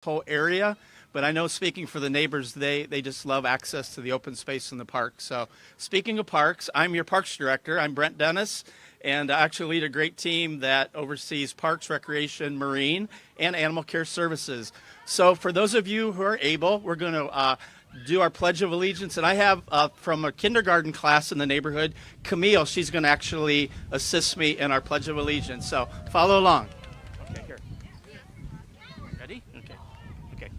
whole area, but I know speaking for the neighbors, they just love access to the open space in the park. So speaking of parks, I'm your parks director. I'm Brent Dennis, and I actually lead a great team that oversees parks, recreation, marine, and animal care services. So for those of you who are able, we're going to do our Pledge of Allegiance, and I have from a kindergarten class in the neighborhood, Camille. She's going to actually assist me in our Pledge of Allegiance. So follow along. Okay, here. Ready? Okay. Okay.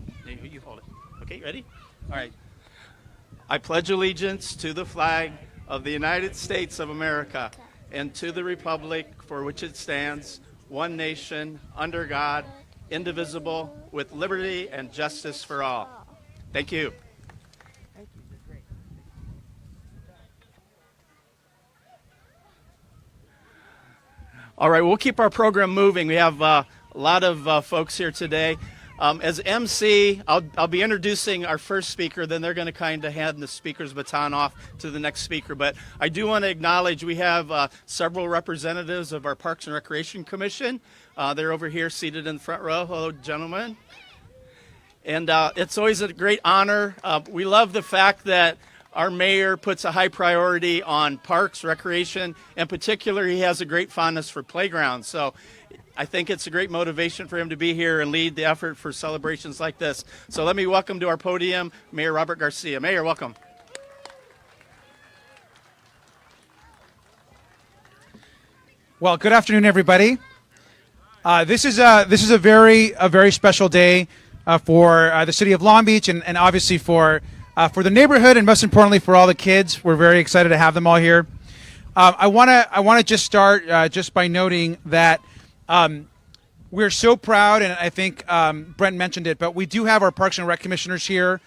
You hold it. Okay, ready? All right. I pledge allegiance to the flag of the United States of America and to the republic for which it stands, one nation, under God, indivisible, with liberty and justice for all. Thank you. All right, we'll keep our program moving. We have a lot of folks here today. As MC, I'll be introducing our first speaker, then they're going to kind of hand the speaker's baton off to the next speaker. But I do want to acknowledge we have several representatives of our Parks and Recreation Commission. They're over here seated in the front row. Hello, gentlemen. And it's always a great honor. We love the fact that our mayor puts a high priority on parks, recreation. In particular, he has a great fondness for playgrounds. So I think it's a great motivation for him to be here and lead the effort for celebrations like this. So let me welcome to our podium Mayor Robert Garcia. Mayor, welcome. Well, good afternoon, everybody. This is a very special day for the city of Long Beach and obviously for the neighborhood and most importantly for all the kids. We're very excited to have them all here. I want to just start just by noting that we're so proud, and I think Brent mentioned it, but we do have our Parks and Rec commissioners here.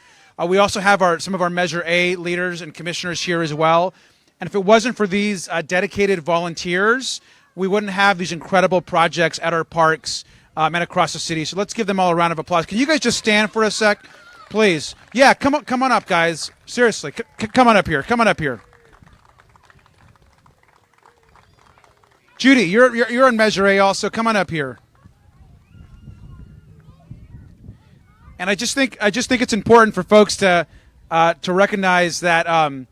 We also have some of our Measure A leaders and commissioners here as well. And if it wasn't for these dedicated volunteers, we wouldn't have these incredible projects at our parks and across the city. So let's give them all a round of applause. Can you guys just stand for a sec, please? Yeah, come on up, guys. Seriously, come on up here. Come on up here. Judy, you're in Measure A also. Come on up here. And I just think it's important for folks to recognize that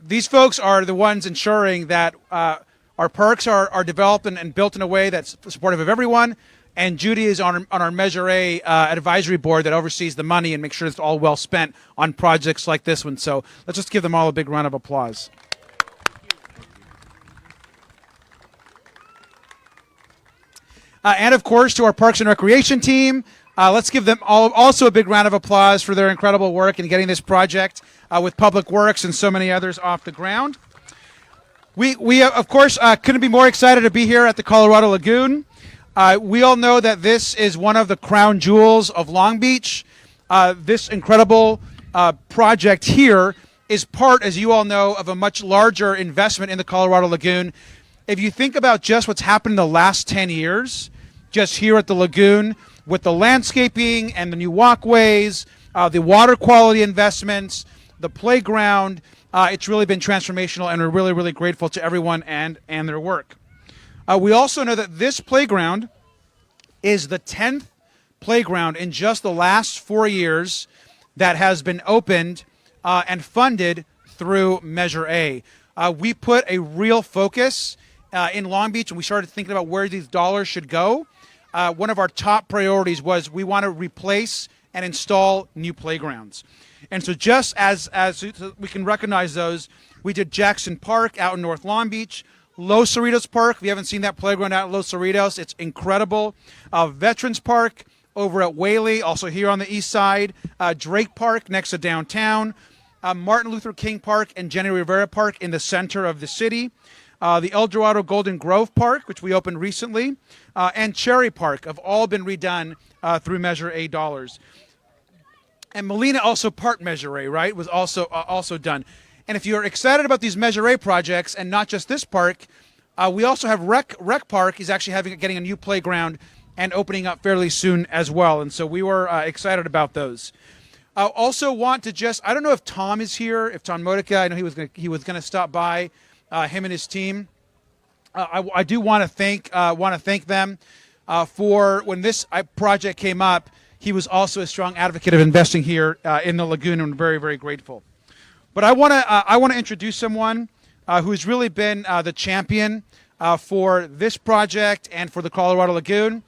these folks are the ones ensuring that our parks are developed and built in a way that's supportive of everyone. And Judy is on our Measure A advisory board that oversees the money and makes sure it's all well spent on projects like this one. So let's just give them all a big round of applause. And of course, to our Parks and Recreation team, let's give them also a big round of applause for their incredible work in getting this project with Public Works and so many others off the ground. We of course, couldn't be more excited to be here at the Colorado Lagoon. We all know that this is one of the crown jewels of Long Beach. This incredible project here is part, as you all know, of a much larger investment in the Colorado Lagoon. If you think about just what's happened in the last 10 years, just here at the lagoon, with the landscaping and the new walkways, the water quality investments, the playground, it's really been transformational, and we're really, really grateful to everyone and their work. We also know that this playground is the 10th playground in just the last 4 years that has been opened and funded through Measure A. We put a real focus in Long Beach, and we started thinking about where these dollars should go. One of our top priorities was we want to replace and install new playgrounds. And so just as we can recognize those, we did Jackson Park out in North Long Beach, Los Cerritos Park. If you haven't seen that playground out at Los Cerritos, it's incredible. Veterans Park over at Whaley, also here on the east side. Drake Park next to downtown. Martin Luther King Park and Jenny Rivera Park in the center of the city. The El Dorado Golden Grove Park, which we opened recently, and Cherry Park have all been redone through Measure A dollars. And Molina also part Measure A, right, was also done. And if you're excited about these Measure A projects and not just this park, we also have Rec Park is actually getting a new playground and opening up fairly soon as well. And so we were excited about those. I also want to I don't know if Tom is here, if Tom Modica, I know he was going to stop by, him and his team. I do want to thank them for when this project came up. he was also a strong advocate of investing here in the lagoon, and we're very, very grateful. But I want to introduce someone who's really been the champion for this project and for the Colorado Lagoon.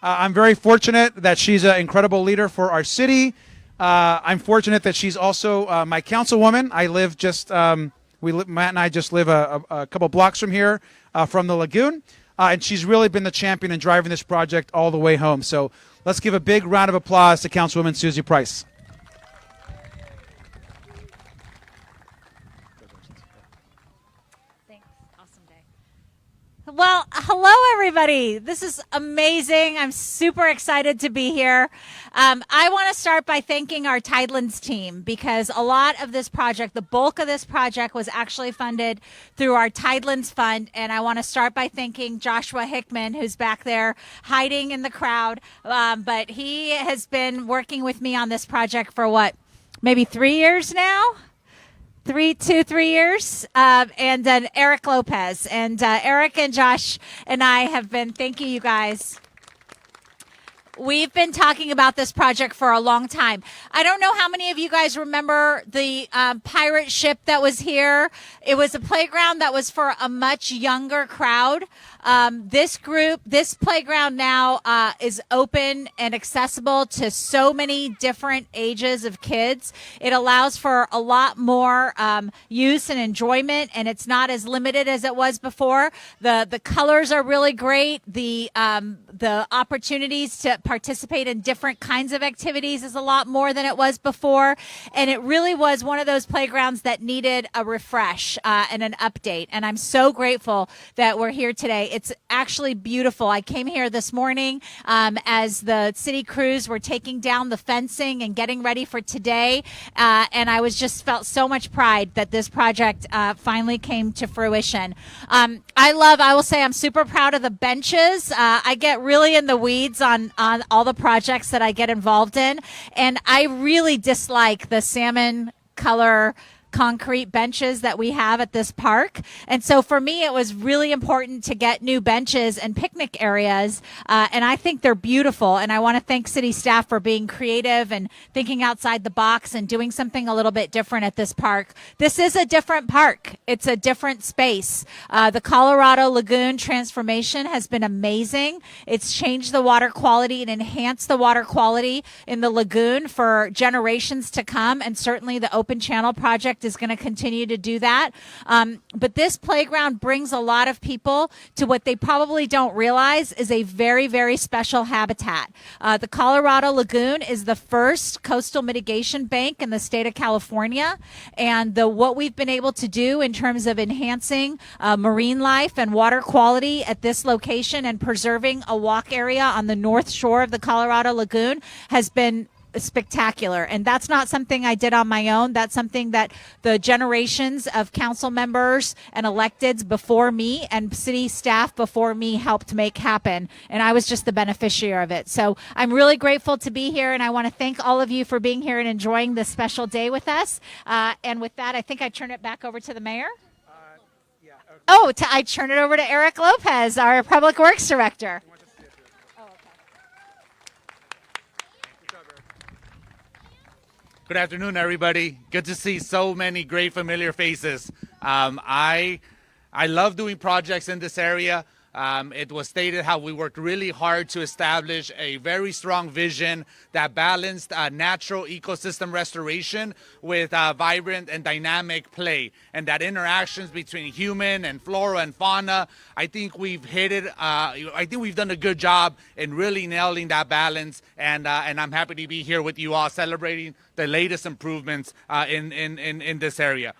I'm very fortunate that she's an incredible leader for our city. I'm fortunate that she's also my councilwoman. I live just Matt and I just live a couple blocks from here, from the lagoon, and she's really been the champion in driving this project all the way home. So let's give a big round of applause to Councilwoman Susie Price. Well, hello, everybody. This is amazing. I'm super excited to be here. I want to start by thanking our Tidelands team, because a lot of this project, the bulk of this project, was actually funded through our Tidelands Fund. And I want to start by thanking Joshua Hickman, who's back there hiding in the crowd. But he has been working with me on this project for maybe 3 years now? 3 years, and then Eric Lopez. And Eric and Josh and I have been, thank you guys. We've been talking about this project for a long time. I don't know how many of you guys remember the pirate ship that was here. It was a playground that was for a much younger crowd. This playground now is open and accessible to so many different ages of kids. It allows for a lot more use and enjoyment, and it's not as limited as it was before. The colors are really great. The opportunities to participate in different kinds of activities is a lot more than it was before. And it really was one of those playgrounds that needed a refresh and an update. And I'm so grateful that we're here today. It's actually beautiful. I came here this morning as the city crews were taking down the fencing and getting ready for today. And I felt so much pride that this project finally came to fruition. I will say I'm super proud of the benches. I get really in the weeds on all the projects that I get involved in. And I really dislike the salmon color concrete benches that we have at this park. And so for me, it was really important to get new benches and picnic areas. And I think they're beautiful. And I want to thank city staff for being creative and thinking outside the box and doing something a little bit different at this park. This is a different park. It's a different space. The Colorado Lagoon transformation has been amazing. It's changed the water quality and enhanced the water quality in the lagoon for generations to come. And certainly the Open Channel project is going to continue to do that. But this playground brings a lot of people to what they probably don't realize is a very, very special habitat. The Colorado Lagoon is the first coastal mitigation bank in the state of California. And what we've been able to do in terms of enhancing marine life and water quality at this location and preserving a walk area on the north shore of the Colorado Lagoon has been spectacular. And that's not something I did on my own. That's something that the generations of council members and electeds before me and city staff before me helped make happen. And I was just the beneficiary of it. So I'm really grateful to be here. And I want to thank all of you for being here and enjoying this special day with us. And with that, I think I turn it back over to the mayor. I turn it over to Eric Lopez, our Public Works Director. Good afternoon, everybody. Good to see so many great familiar faces. I love doing projects in this area. It was stated how we worked really hard to establish a very strong vision that balanced natural ecosystem restoration with vibrant and dynamic play, and that interactions between human and flora and fauna. I think we've hit it. I think we've done a good job in really nailing that balance, and I'm happy to be here with you all celebrating the latest improvements in this area.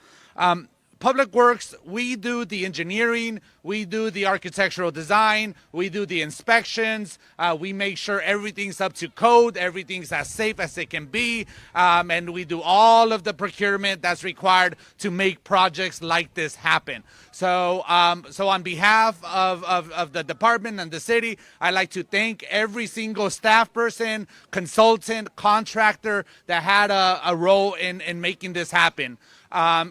Public Works, we do the engineering, we do the architectural design, we do the inspections, we make sure everything's up to code, everything's as safe as it can be, and we do all of the procurement that's required to make projects like this happen. So on behalf of the department and the city, I'd like to thank every single staff person, consultant, contractor that had a role in making this happen.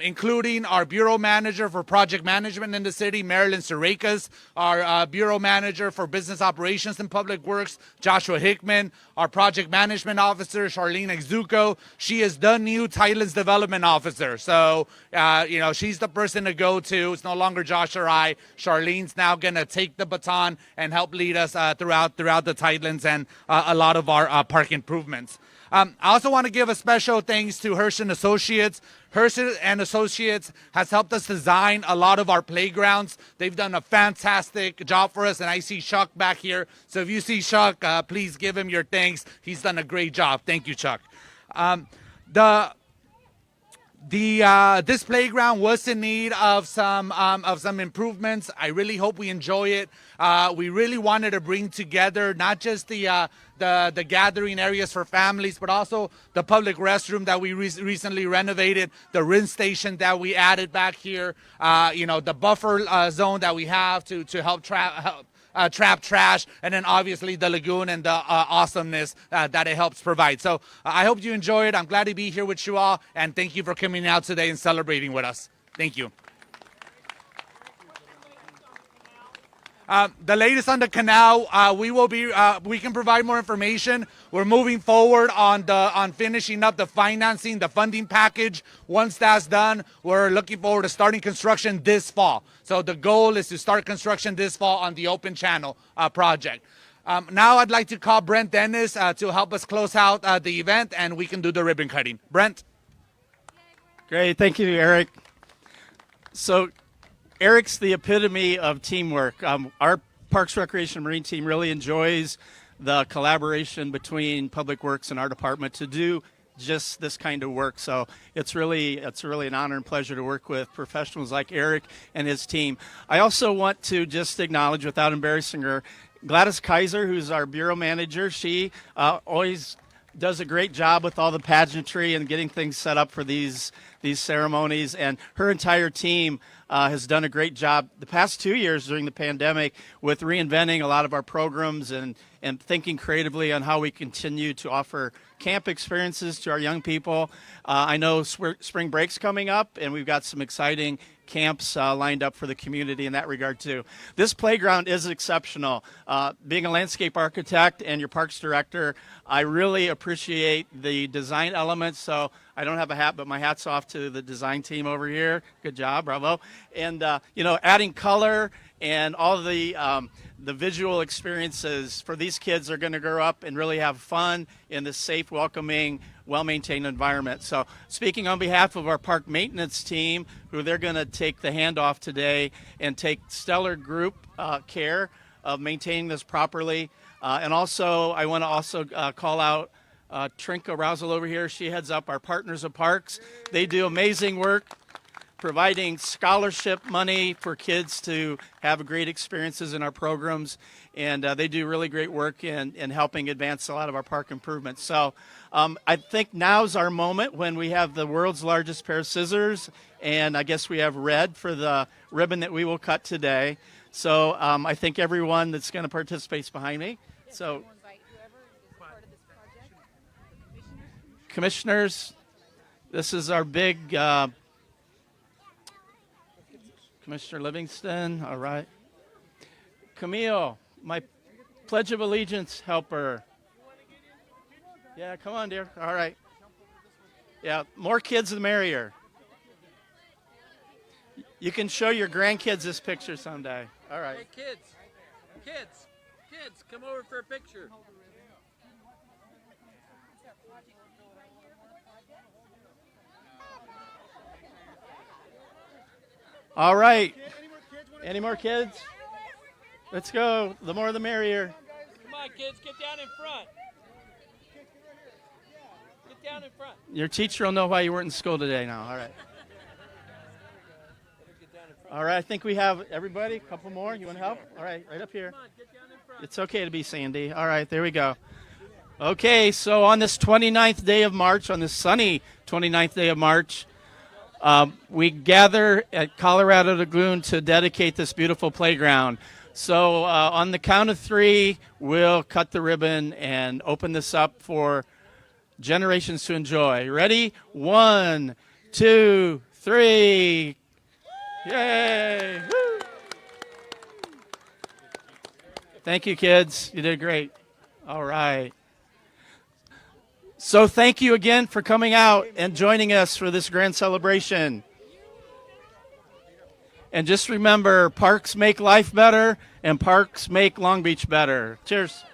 including our Bureau Manager for Project Management in the city, Marilyn Sarakas, our Bureau Manager for Business Operations and Public Works, Joshua Hickman, our Project Management Officer, Charlene Exuco. She is the new Tidelands Development Officer. So, she's the person to go to. It's no longer Josh or I. Charlene's now going to take the baton and help lead us throughout the Tidelands and a lot of our park improvements. I also want to give a special thanks to Hirsch and Associates. Hirsch and Associates has helped us design a lot of our playgrounds. They've done a fantastic job for us, and I see Chuck back here. So if you see Chuck, please give him your thanks. He's done a great job. Thank you, Chuck. This playground was in need of some improvements. I really hope we enjoy it. We really wanted to bring together not just the gathering areas for families, but also the public restroom that we recently renovated, the rinse station that we added back here, the buffer zone that we have to help trap trash, and then obviously the lagoon and the awesomeness that it helps provide. So I hope you enjoy it. I'm glad to be here with you all, and thank you for coming out today and celebrating with us. Thank you. The latest on the canal, we can provide more information. We're moving forward on finishing up the financing, the funding package. Once that's done, we're looking forward to starting construction this fall. So the goal is to start construction this fall on the open channel project. Now I'd like to call Brent Dennis to help us close out the event, and we can do the ribbon cutting. Brent? Great. Thank you, Eric. So Eric's the epitome of teamwork. Our Parks, Recreation, and Marine team really enjoys the collaboration between Public Works and our department to do just this kind of work. So it's really an honor and pleasure to work with professionals like Eric and his team. I also want to just acknowledge, without embarrassing her, Gladys Kaiser, who's our bureau manager. She always does a great job with all the pageantry and getting things set up for these ceremonies, and her entire team has done a great job the past 2 years during the pandemic with reinventing a lot of our programs and thinking creatively on how we continue to offer camp experiences to our young people. I know spring break's coming up, and we've got some exciting camps lined up for the community in that regard too. This playground is exceptional. Being a landscape architect and your parks director, I really appreciate the design elements. So I don't have a hat, but my hat's off to the design team over here. Good job, bravo. And adding color and all the visual experiences for these kids are going to grow up and really have fun in this safe, welcoming, well-maintained environment. So speaking on behalf of our park maintenance team, who they're going to take the handoff today and take stellar group care of maintaining this properly. And also, I want to also call out Trinka Rousel over here. She heads up our Partners of Parks. They do amazing work providing scholarship money for kids to have great experiences in our programs, and they do really great work in helping advance a lot of our park improvements. So I think now's our moment when we have the world's largest pair of scissors, and I guess we have red for the ribbon that we will cut today. So I think everyone that's going to participate is behind me. So commissioners, this is our big Commissioner Livingston, all right. Camille, my Pledge of Allegiance helper. Yeah, come on, dear. All right. Yeah, more kids the merrier. You can show your grandkids this picture someday. All right. Hey, kids, come over for a picture. All right. Any more kids? Let's go. The more the merrier. Come on, kids, get down in front. Get down in front. Your teacher will know why you weren't in school today now. All right. All right, I think we have everybody. A couple more. You want to help? All right, right up here. Come on, get down in front. It's okay to be Sandy. All right, there we go. Okay, so on this 29th day of March, on this sunny 29th day of March, we gather at Colorado Lagoon to dedicate this beautiful playground. So on the count of three, we'll cut the ribbon and open this up for generations to enjoy. Ready? 1, 2, 3. Yay! Woo. Thank you, kids. You did great. All right. So thank you again for coming out and joining us for this grand celebration. And just remember, parks make life better, and parks make Long Beach better. Cheers.